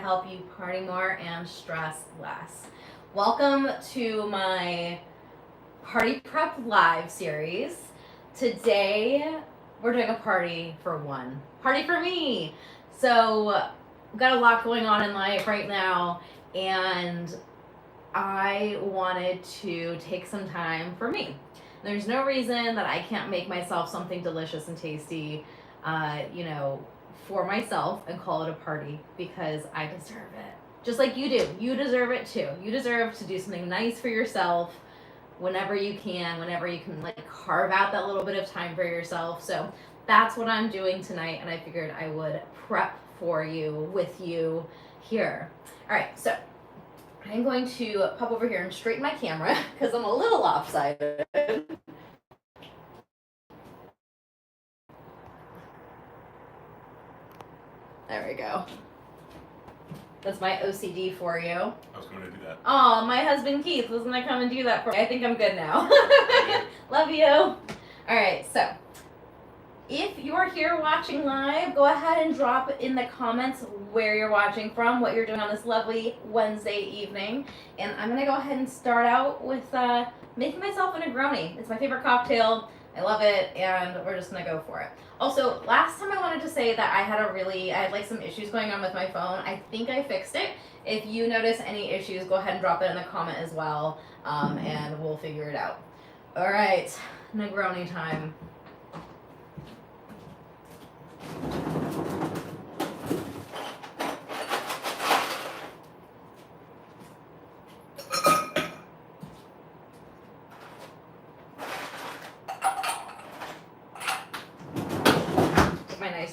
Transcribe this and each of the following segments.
help you party more and stress less. Welcome to my Party Prep Live series. Today, we're doing a party for one. Party for me! So, we've got a lot going on in life right now, and I wanted to take some time for me. There's no reason that I can't make myself something delicious and tasty, for myself and call it a party because I deserve it. Just like you do. You deserve it too. You deserve to do something nice for yourself whenever you can carve out that little bit of time for yourself. So that's what I'm doing tonight, and I figured I would prep for you with you here. All right, so I'm going to pop over here and straighten my camera because I'm a little lopsided. There we go. That's my OCD for you. I was going to do that. Oh, my husband Keith was going to come and do that for me. I think I'm good now. Love you. All right, so if you're here watching live, go ahead and drop in the comments where you're watching from, what you're doing on this lovely Wednesday evening. And I'm going to go ahead and start out with making myself a Negroni. It's my favorite cocktail. I love it, and we're just going to go for it. Also, last time I wanted to say that I had some issues going on with my phone. I think I fixed it. If you notice any issues, go ahead and drop it in the comment as well, and we'll figure it out. All right, Negroni time.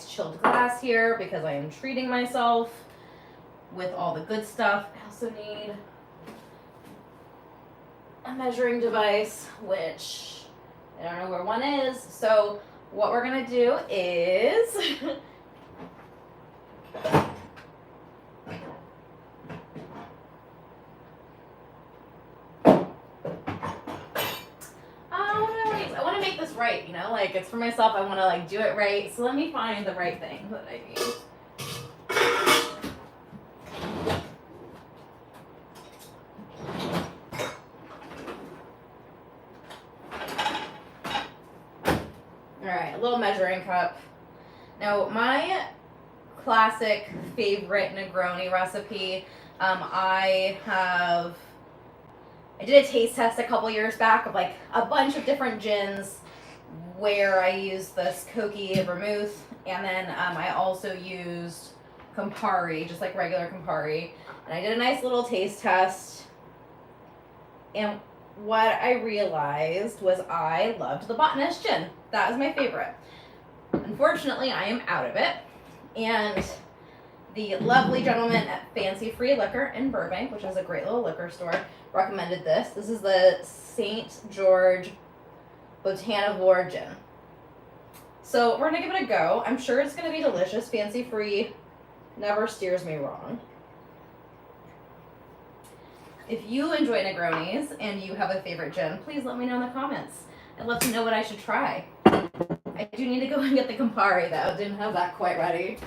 Chilled glass here because I am treating myself with all the good stuff. I also need a measuring device, which I don't know where one is. So what we're gonna do is right, it's for myself. I want to do it right. So let me find the right thing that I need. All right, a little measuring cup. Now, my classic favorite Negroni recipe, I did a taste test a couple years back of a bunch of different gins where I used this Koki vermouth, and then I also used Campari, just like regular Campari. And I did a nice little taste test, and what I realized was I loved the Botanist gin. That was my favorite. Unfortunately, I am out of it, and the lovely gentleman at Fancy Free Liquor in Burbank, which is a great little liquor store, recommended this. This is the St. George Botanivore gin. So we're gonna give it a go. I'm sure it's gonna be delicious. Fancy Free never steers me wrong. If you enjoy Negronis and you have a favorite gin, please let me know in the comments. I'd love to know what I should try. I do need to go and get the Campari though. Didn't have that quite ready.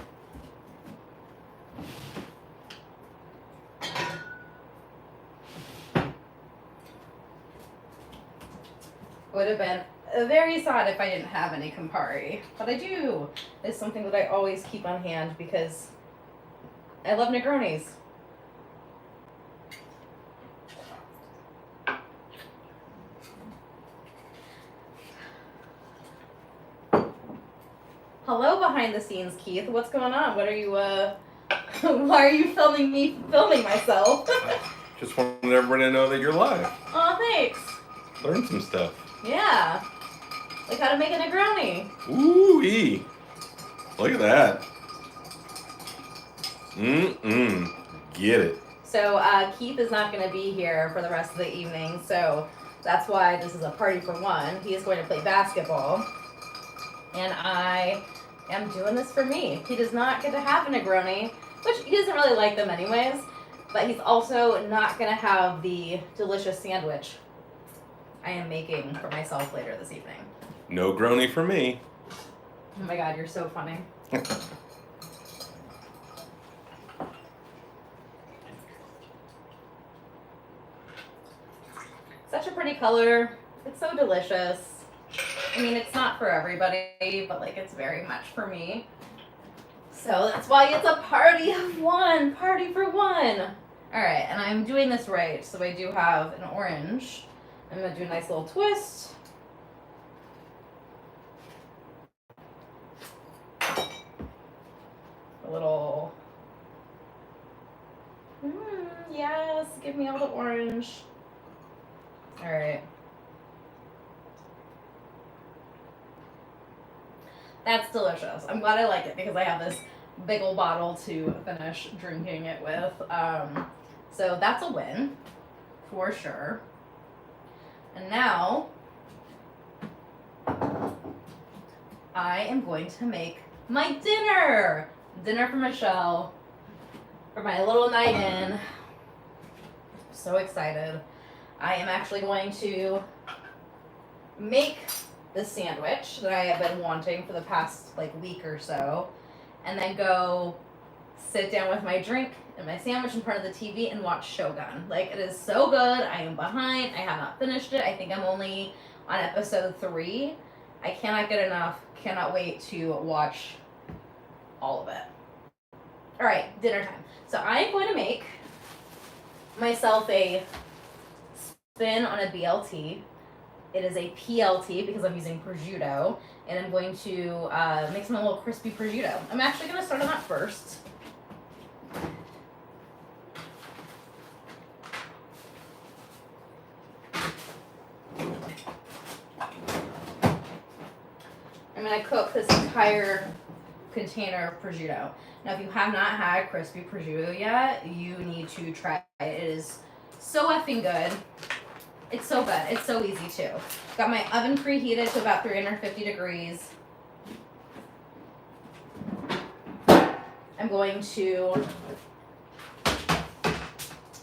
Would have been very sad if I didn't have any Campari, but I do. It's something that I always keep on hand because I love Negronis. Hello behind the scenes, Keith. What's going on? What are you, why are you filming myself? Just wanted everybody to know that you're live. Oh, thanks. Learn some stuff. Yeah. Like how to make a Negroni. Ooh-wee. Look at that. Get it. So Keith is not going to be here for the rest of the evening, so that's why this is a party for one. He is going to play basketball, and I am doing this for me. He does not get to have a Negroni, which he doesn't really like them anyways, but he's also not going to have the delicious sandwich I am making for myself later this evening. No Grony for me. Oh my god, you're so funny. such a pretty color. It's so delicious. I mean, it's not for everybody, but like it's very much for me. So that's why it's a party of one. Party for one. All right, and I'm doing this right. So I do have an orange. I'm gonna do a nice little twist. A little. Yes, give me all the orange. All right. That's delicious. I'm glad I like it because I have this big old bottle to finish drinking it with. So that's a win for sure. And now I am going to make my dinner. Dinner for Michelle for my little night in. So excited. I am actually going to make the sandwich that I have been wanting for the past like week or so, and then go sit down with my drink and my sandwich in front of the TV and watch Shogun. Like, it is so good. I am behind. I have not finished it. I think I'm only on episode 3. I cannot get enough. Cannot wait to watch all of it. All right, dinner time. So I am going to make myself a spin on a BLT. It is a PLT because I'm using prosciutto, and I'm going to make some little crispy prosciutto. I'm actually going to start on that first. I'm going to cook this entire container of prosciutto. Now, if you have not had crispy prosciutto yet, you need to try it. It is so effing good. It's so good. It's so easy too. Got my oven preheated to about 350 degrees. I'm going to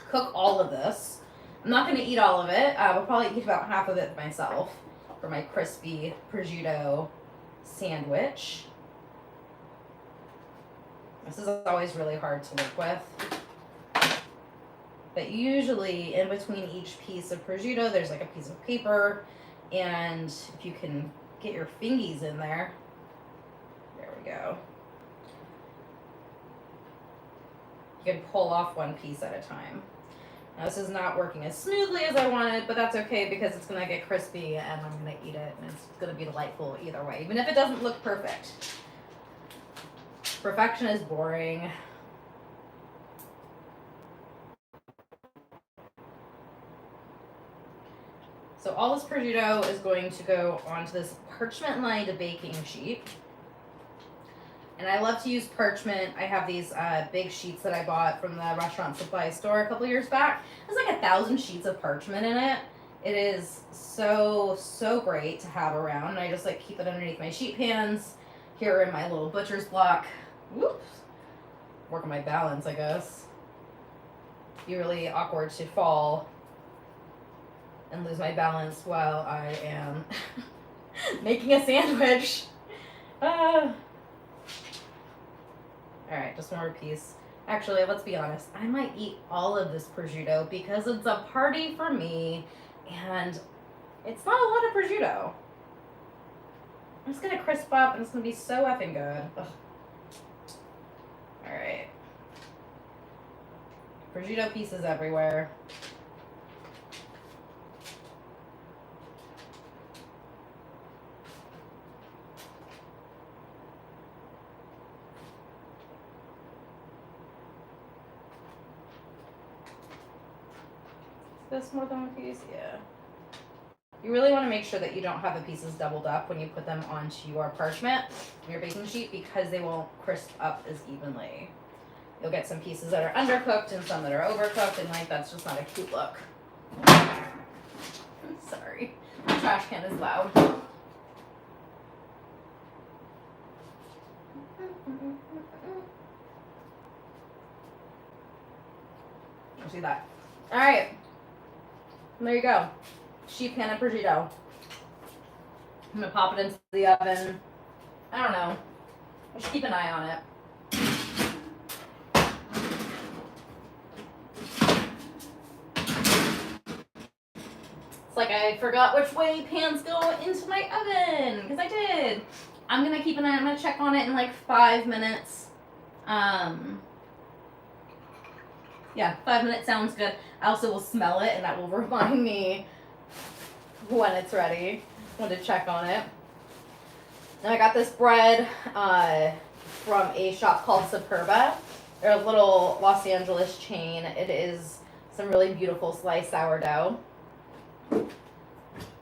cook all of this. I'm not going to eat all of it. I'll probably eat about half of it myself for my crispy prosciutto sandwich. This is always really hard to work with. But usually in between each piece of prosciutto, there's like a piece of paper. And if you can get your fingies in there, there we go. You can pull off one piece at a time. Now this is not working as smoothly as I wanted, but that's okay because it's gonna get crispy and I'm gonna eat it and it's gonna be delightful either way, even if it doesn't look perfect. Perfection is boring. So all this prosciutto is going to go onto this parchment-lined baking sheet. And I love to use parchment. I have these big sheets that I bought from the restaurant supply store a couple years back. There's like 1,000 sheets of parchment in it. It is so, so great to have around. And I just like keep it underneath my sheet pans here in my little butcher's block. Whoops. Work on my balance, I guess. Be really awkward to fall and lose my balance while I am making a sandwich. Alright, just one more piece. Actually, let's be honest. I might eat all of this prosciutto because it's a party for me and it's not a lot of prosciutto. It's gonna crisp up and it's gonna be so effing good. Alright. Prosciutto pieces everywhere. Is this more than one piece? Yeah. You really want to make sure that you don't have the pieces doubled up when you put them onto your parchment, your baking sheet, because they won't crisp up as evenly. You'll get some pieces that are undercooked and some that are overcooked, and like that's just not a cute look. I'm sorry. The trash can is loud. See that? All right. And there you go. Sheet pan of prosciutto. I'm gonna pop it into the oven. I don't know. Just keep an eye on it. It's like I forgot which way pans go into my oven, because I did. I'm gonna keep an eye. I'm gonna check on it in like 5 minutes. Yeah, 5 minutes sounds good. I also will smell it, and that will remind me when it's ready. Want to check on it. And I got this bread from a shop called Superba. They're a little Los Angeles chain. It is some really beautiful sliced sourdough.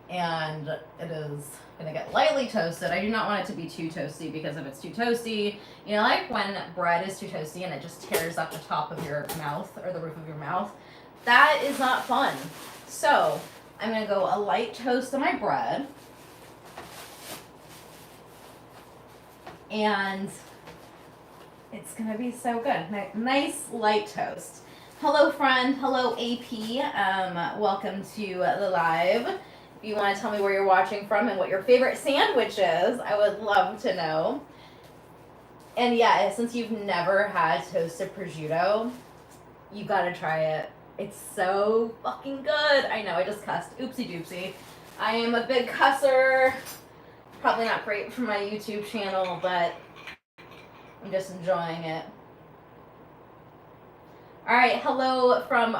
And it is gonna get lightly toasted. I do not want it to be too toasty, because if it's too toasty, you know, like when bread is too toasty and it just tears up the top of your mouth or the roof of your mouth, that is not fun. So I'm gonna go a light toast on my bread. And it's gonna be so good. Nice light toast. Hello, friend. Hello, AP. Welcome to the live. If you want to tell me where you're watching from and what your favorite sandwich is, I would love to know. And yeah, since you've never had toasted prosciutto, you gotta try it. It's so fucking good. I know, I just cussed. Oopsie doopsie. I am a big cusser. Probably not great for my YouTube channel, but I'm just enjoying it. All right, hello friend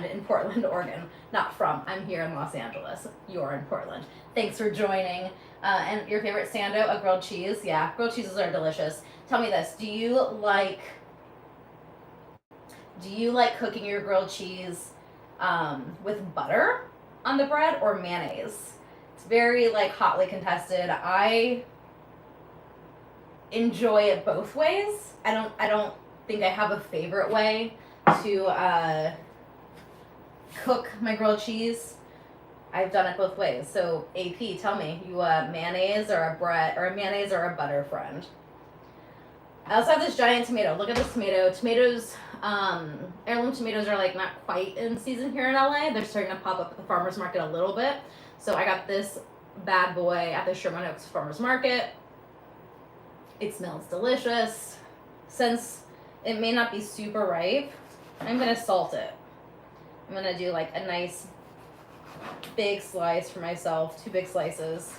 in Portland, Oregon. Not from, I'm here in Los Angeles. You're in Portland. Thanks for joining. And your favorite sando, a grilled cheese? Yeah, grilled cheeses are delicious. Tell me this, do you like cooking your grilled cheese with butter on the bread or mayonnaise? It's very like hotly contested. I enjoy it both ways. I don't think I have a favorite way to cook my grilled cheese. I've done it both ways. So AP, tell me, you mayonnaise or a mayonnaise or a butter friend? I also have this giant tomato. Look at this tomato. Tomatoes, heirloom tomatoes are like not quite in season here in LA. They're starting to pop up at the farmer's market a little bit. So I got this bad boy at the Sherman Oaks Farmer's Market. It smells delicious. Since it may not be super ripe, I'm gonna salt it. I'm gonna do like a nice big slice for myself, 2 big slices.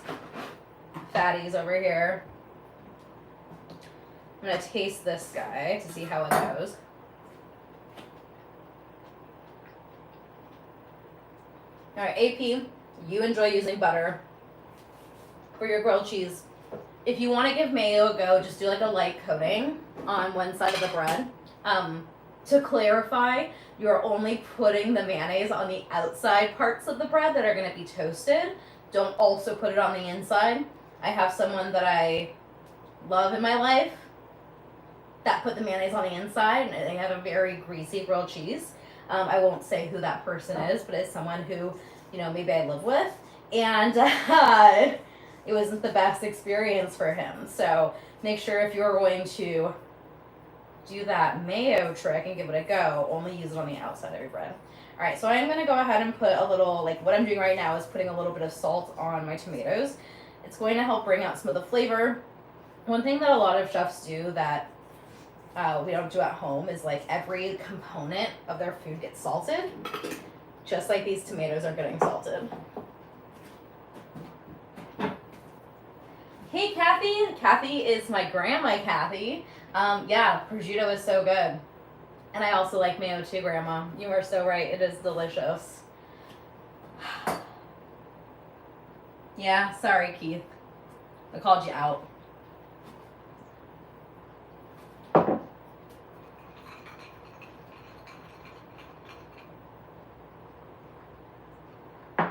Fatties over here. I'm gonna taste this guy to see how it goes. All right, AP, you enjoy using butter for your grilled cheese. If you want to give mayo a go, just do like a light coating on one side of the bread. To clarify, you're only putting the mayonnaise on the outside parts of the bread that are going to be toasted. Don't also put it on the inside. I have someone that I love in my life that put the mayonnaise on the inside, and they have a very greasy grilled cheese. I won't say who that person is, but it's someone who, you know, maybe I live with. And it wasn't the best experience for him. So make sure if you're going to do that mayo trick and give it a go, only use it on the outside of your bread. All right, so I'm going to go ahead and put a little, like what I'm doing right now is putting a little bit of salt on my tomatoes. It's going to help bring out some of the flavor. One thing that a lot of chefs do that we don't do at home is like every component of their food gets salted, just like these tomatoes are getting salted. Hey, Kathy. Kathy is my grandma, Kathy. Yeah, prosciutto is so good. And I also like mayo too, Grandma. You are so right. It is delicious. Yeah, sorry, Keith. I called you out.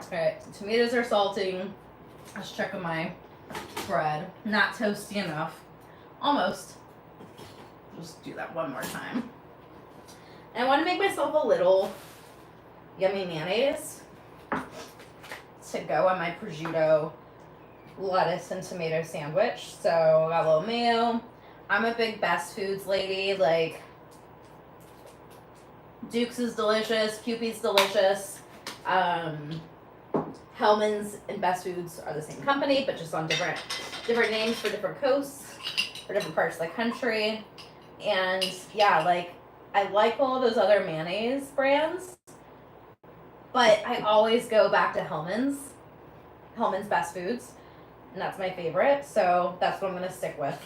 Alright, so tomatoes are salting. Let's check on my bread. Not toasty enough. Almost. Just do that one more time. And I want to make myself a little yummy mayonnaise to go on my prosciutto, lettuce, and tomato sandwich. So I got a little mayo. I'm a big Best Foods lady. Like, Duke's is delicious. Kewpie's delicious. Hellman's and Best Foods are the same company, but just on different names for different coasts, for different parts of the country. And yeah, like, I like all those other mayonnaise brands, But I always go back to Hellman's Best Foods, and that's my favorite, so that's what I'm gonna stick with.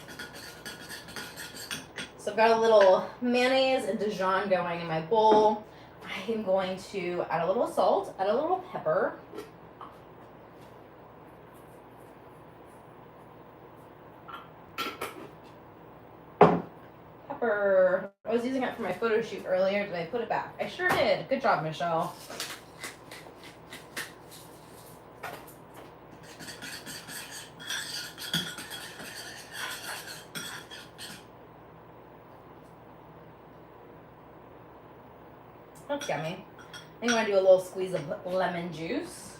So I've got a little mayonnaise and Dijon going in my bowl. I am going to add a little salt, add a little pepper. Pepper. I was using it for my photo shoot earlier. Did I put it back? I sure did. Good job, Michelle. That's yummy. Then you want to do a little squeeze of lemon juice.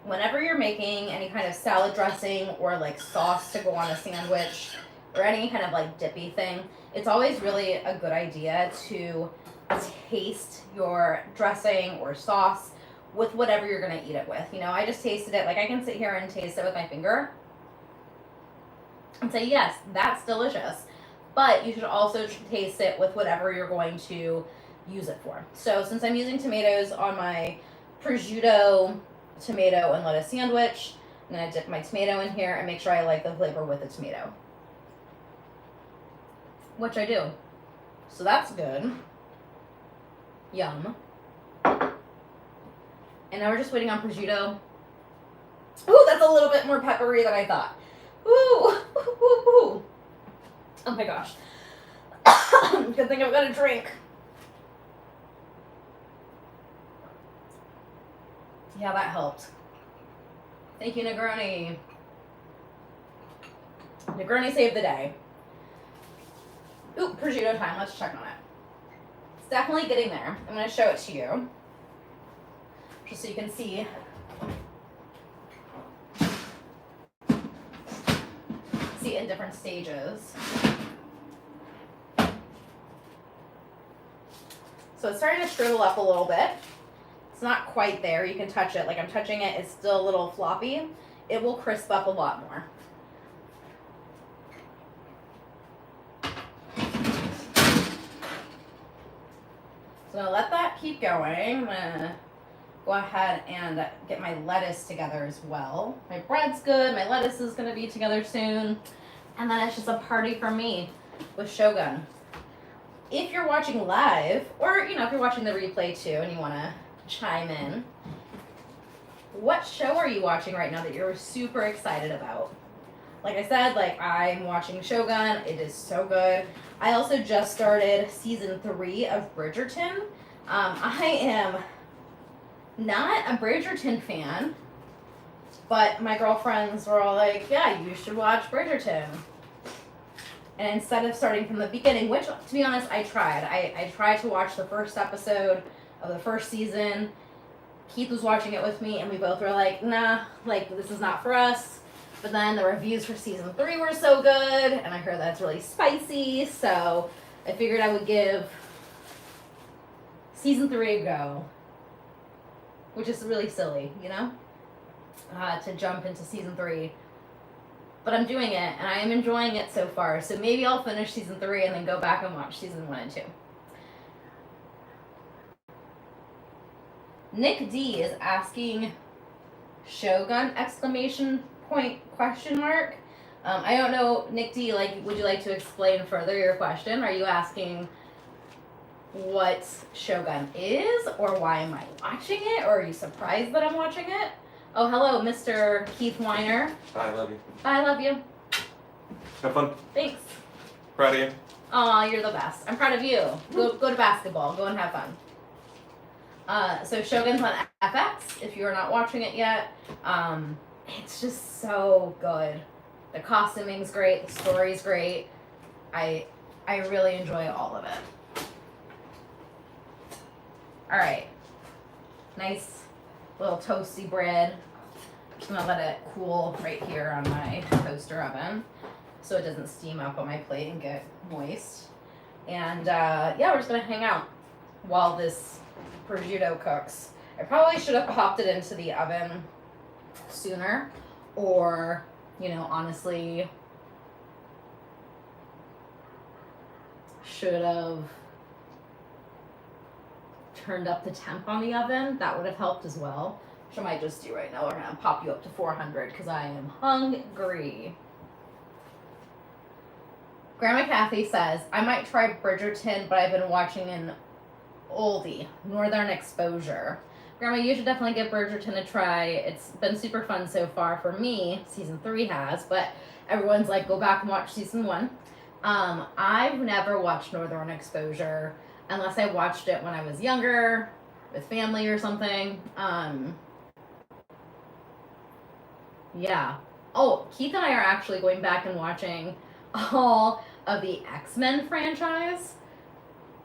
Whenever you're making any kind of salad dressing or like sauce to go on a sandwich or any kind of like dippy thing, it's always really a good idea to taste your dressing or sauce with whatever you're going to eat it with. You know, I just tasted it. Like, I can sit here and taste it with my finger and say, yes, that's delicious. But you should also taste it with whatever you're going to use it for. So since I'm using tomatoes on my prosciutto, tomato, and lettuce sandwich, I'm going to dip my tomato in here and make sure I like the flavor with the tomato, which I do. So that's good. Yum. And now we're just waiting on prosciutto. Ooh, that's a little bit more peppery than I thought. Ooh, ooh, ooh, ooh. Oh my gosh. Good thing I've got a drink. Yeah, that helped. Thank you, Negroni. Negroni saved the day. Ooh, prosciutto time. Let's check on it. It's definitely getting there. I'm going to show it to you, just so you can see. See it in different stages. So it's starting to shrivel up a little bit. It's not quite there. You can touch it. Like I'm touching it. It's still a little floppy. It will crisp up a lot more. So I'm going to let that keep going. I'm going to go ahead and get my lettuce together as well. My bread's good. My lettuce is going to be together soon. And then it's just a party for me with Shogun. If you're watching live, or if you're watching the replay too and you want to chime in, what show are you watching right now that you're super excited about? Like I said, I'm watching Shogun. It is so good. I also just started season 3 of Bridgerton. I am not a Bridgerton fan, but my girlfriends were all like, yeah, you should watch Bridgerton. And instead of starting from the beginning, which, to be honest, I tried. I tried to watch the first episode of the first season. Keith was watching it with me, and we both were like, nah, this is not for us. But then the reviews for season 3 were so good, and I heard that's really spicy, so I figured I would give season 3 a go. Which is really silly, to jump into season 3. But I'm doing it, and I am enjoying it so far. So maybe I'll finish season 3 and then go back and watch season 1 and 2. Nick D is asking Shogun ! Question mark. I don't know, Nick D, would you like to explain further your question? Are you asking what Shogun is, or why am I watching it, or are you surprised that I'm watching it? Oh, hello, Mr. Keith Weiner. Hi, I love you. I love you. Have fun. Thanks. Proud of you. Aw, you're the best. I'm proud of you. Go to basketball. Go and have fun. So Shogun's on FX, if you're not watching it yet. It's just so good. The costuming's great. The story's great. I really enjoy all of it. All right. Nice little toasty bread. Just gonna let it cool right here on my toaster oven so it doesn't steam up on my plate and get moist. And we're just gonna hang out while this prosciutto cooks. I probably should have popped it into the oven sooner, or, honestly, should have turned up the temp on the oven. That would have helped as well, which I might just do right now. We're gonna pop you up to 400 because I am hungry. Grandma Kathy says, I might try Bridgerton, but I've been watching an oldie, Northern Exposure. Grandma, you should definitely give Bridgerton a try. It's been super fun so far for me. Season 3 has, but everyone's like, go back and watch season 1. I've never watched Northern Exposure unless I watched it when I was younger with family or something. Yeah. Oh, Keith and I are actually going back and watching all of the X-Men franchise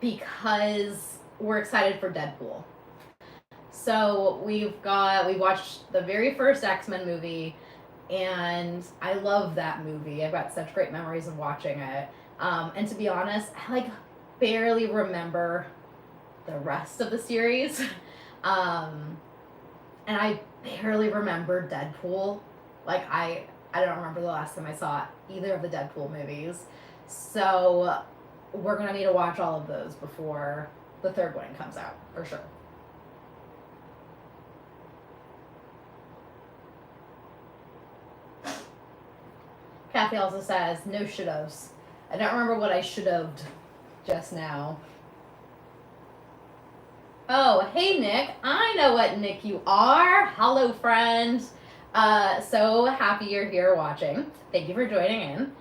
because we're excited for Deadpool. So we watched the very first X-Men movie, and I love that movie. I've got such great memories of watching it. And to be honest, I barely remember the rest of the series. And I barely remember Deadpool. I don't remember the last time I saw either of the Deadpool movies. So we're going to need to watch all of those before the third one comes out, for sure. Kathy also says, no should-haves. I don't remember what I should-haved just now. Oh, hey, Nick. I know what Nick you are. Hello, friend. So happy you're here watching. Thank you for joining in.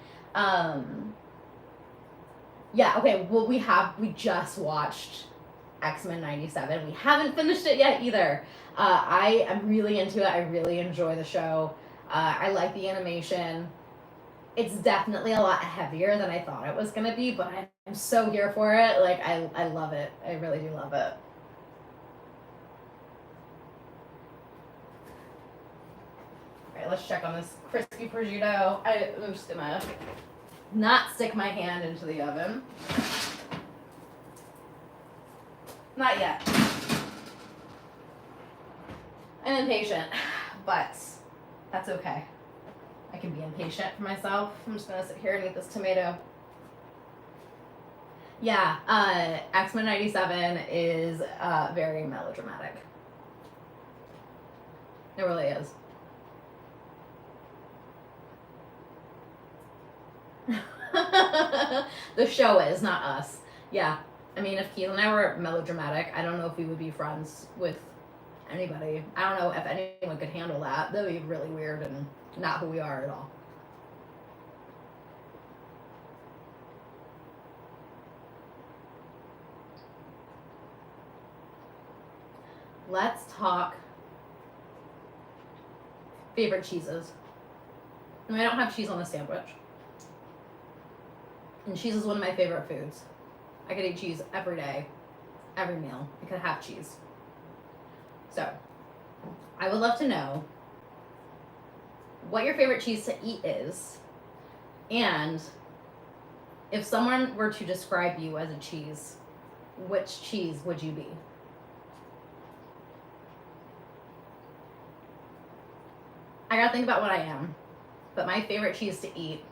Yeah, okay, well, we just watched X-Men 97. We haven't finished it yet either. I am really into it. I really enjoy the show. I like the animation. It's definitely a lot heavier than I thought it was going to be, but I'm so here for it. I love it. I really do love it. All right, let's check on this crispy prosciutto. I'm just going to not stick my hand into the oven. Not yet. I'm impatient, but that's okay. I can be impatient for myself. I'm just gonna sit here and eat this tomato. Yeah, X-Men 97 is very melodramatic. It really is. The show is, not us. Yeah, I mean, if Keith and I were melodramatic, I don't know if we would be friends with anybody. I don't know if anyone could handle that. That would be really weird and not who we are at all. Let's talk favorite cheeses. I don't have cheese on a sandwich. And cheese is one of my favorite foods. I could eat cheese every day, every meal. I could have cheese. So, I would love to know what your favorite cheese to eat is, and if someone were to describe you as a cheese, which cheese would you be? I gotta think about what I am, but my favorite cheese to eat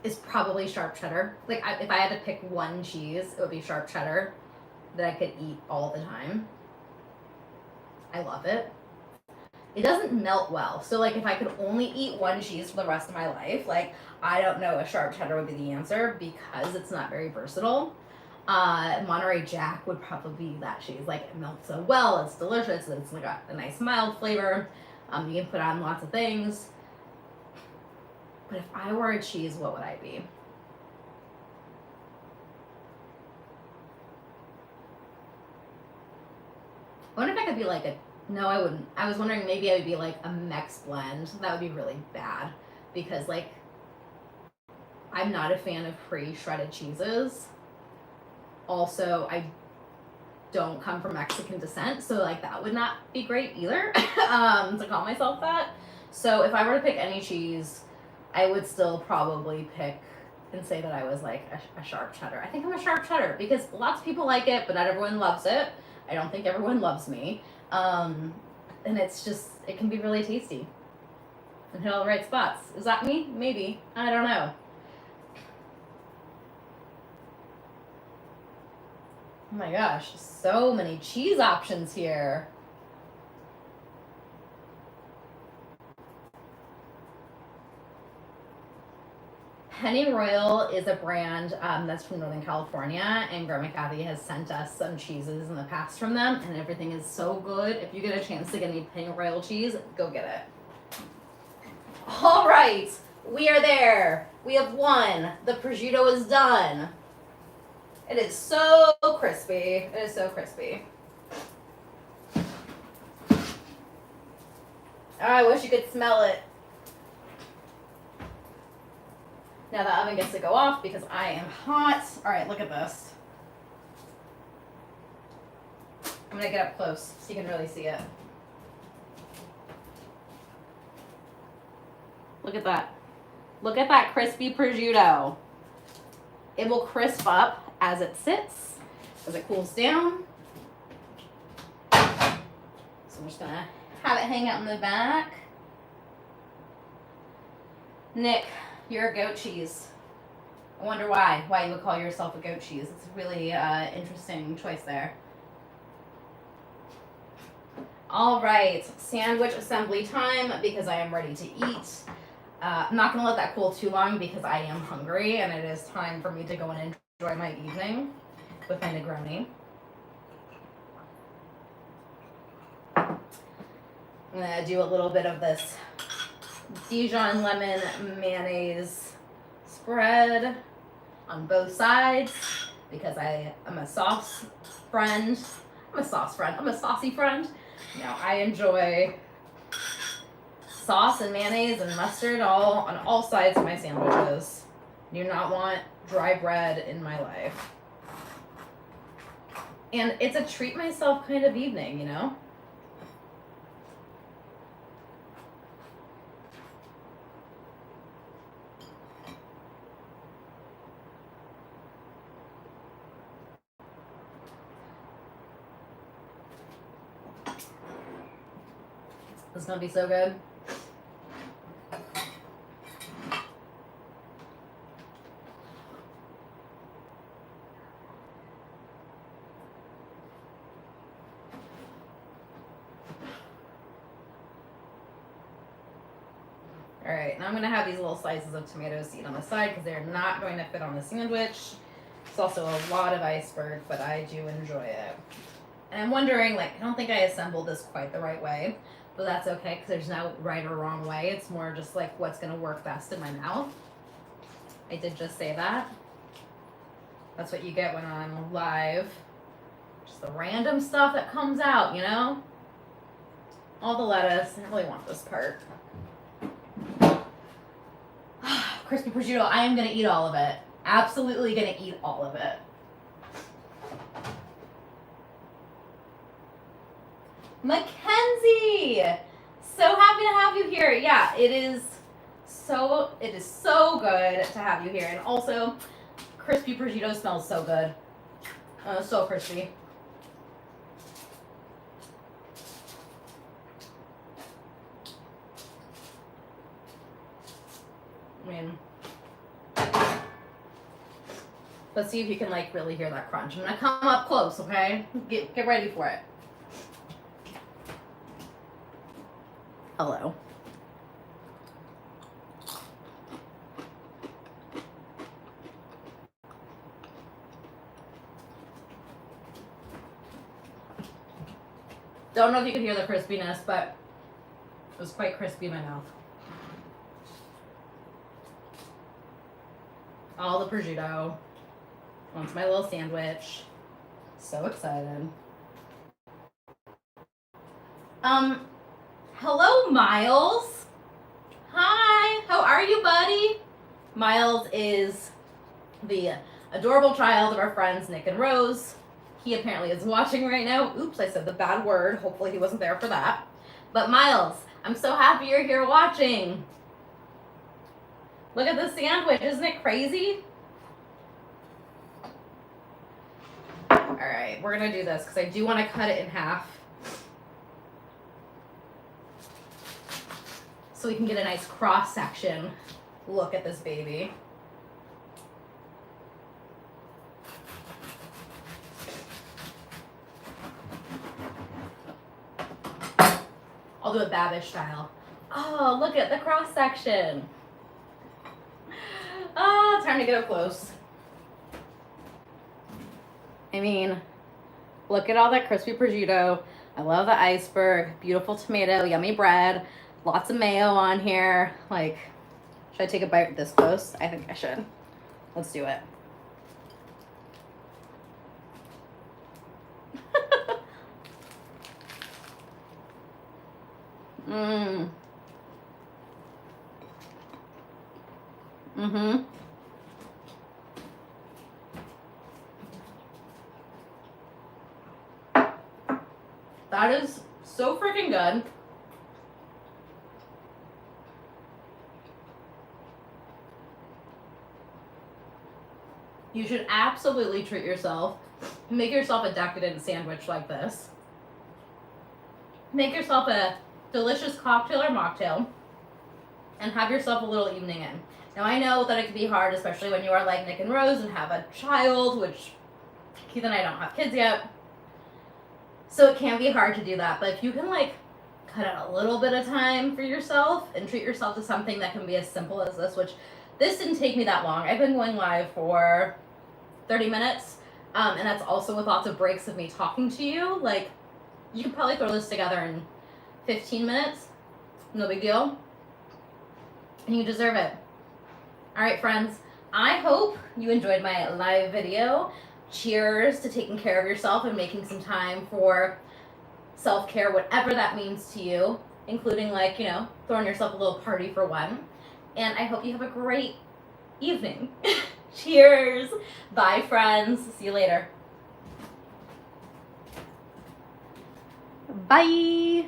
is probably sharp cheddar. If I had to pick one cheese, it would be sharp cheddar that I could eat all the time. I love it. It doesn't melt well. So if I could only eat one cheese for the rest of my life, I don't know if sharp cheddar would be the answer because it's not very versatile. Monterey Jack would probably be that cheese. It melts so well, it's delicious, it's got a nice mild flavor. You can put on lots of things. But if I were a cheese, what would I be? I wonder if I could be no, I wouldn't. I was wondering maybe I would be a Mex blend. That would be really bad because I'm not a fan of pre-shredded cheeses. Also, I don't come from Mexican descent, so that would not be great either to call myself that. So if I were to pick any cheese, I would still probably pick and say that I was like a sharp cheddar. I think I'm a sharp cheddar because lots of people like it, but not everyone loves it. I don't think everyone loves me. And it's just, it can be really tasty and hit all the right spots. Is that me? Maybe. I don't know. Oh my gosh, so many cheese options here. Pennyroyal is a brand that's from Northern California, and Grandma Kathy has sent us some cheeses in the past from them, and everything is so good. If you get a chance to get any Pennyroyal cheese, go get it. All right, we are there. We have won. The prosciutto is done. It is so crispy. It is so crispy. Oh, I wish you could smell it. Now the oven gets to go off because I am hot. All right, look at this. I'm gonna get up close so you can really see it. Look at that. Look at that crispy prosciutto. It will crisp up as it sits, as it cools down. So I'm just gonna have it hang out in the back. Nick, you're a goat cheese. I wonder why you would call yourself a goat cheese. It's a really interesting choice there. All right, sandwich assembly time because I am ready to eat. I'm not gonna let that cool too long because I am hungry and it is time for me to go and enjoy my evening with my Negroni. I'm gonna do a little bit of this Dijon lemon mayonnaise spread on both sides because I am a sauce friend. I'm a sauce friend. I'm a saucy friend. No, I enjoy sauce and mayonnaise and mustard all on all sides of my sandwiches. Do not want dry bread in my life. And it's a treat myself kind of evening, you know? This is gonna be so good. All right, now I'm gonna have these little slices of tomato seed on the side because they're not going to fit on the sandwich. It's also a lot of iceberg, but I do enjoy it. And I'm wondering, like, I don't think I assembled this quite the right way, but that's okay because there's no right or wrong way. It's more just like what's gonna work best in my mouth. I did just say that. That's what you get when I'm live. Just the random stuff that comes out, you know? All the lettuce. I don't really want this part. Crispy prosciutto. I am gonna eat all of it. Absolutely gonna eat all of it. Mackenzie! So happy to have you here. Yeah, it is so good to have you here. And also, crispy prosciutto smells so good. So crispy. I mean, let's see if you can like really hear that crunch. I'm gonna come up close, okay? Get ready for it. Hello. Don't know if you can hear the crispiness, but it was quite crispy in my mouth. All the prosciutto. Onto my little sandwich. So excited. Hello, Miles. Hi, how are you, buddy? Miles is the adorable child of our friends Nick and Rose. He apparently is watching right now. Oops, I said the bad word. Hopefully he wasn't there for that. But Miles, I'm so happy you're here watching. Look at the sandwich. Isn't it crazy? All right, we're going to do this because I do want to cut it in half. So we can get a nice cross-section look at this baby. I'll do it Babish style. Oh, look at the cross-section. Oh, time to get up close. I mean, look at all that crispy prosciutto. I love the iceberg. Beautiful tomato, yummy bread. Lots of mayo on here. Like, should I take a bite this close? I think I should. Let's do it. Mmm. Mm-hmm. That is so freaking good. You should absolutely treat yourself. Make yourself a decadent sandwich like this. Make yourself a delicious cocktail or mocktail and have yourself a little evening in. Now I know that it can be hard, especially when you are like Nick and Rose and have a child, which Keith and I don't have kids yet. So it can be hard to do that, but if you can like cut out a little bit of time for yourself and treat yourself to something that can be as simple as this, which this didn't take me that long. I've been going live for 30 minutes, and that's also with lots of breaks of me talking to you. Like, you could probably throw this together in 15 minutes. No big deal. And you deserve it. All right, friends. I hope you enjoyed my live video. Cheers to taking care of yourself and making some time for self-care, whatever that means to you, including like, you know, throwing yourself a little party for one. And I hope you have a great evening. Cheers. Bye, friends. See you later. Bye.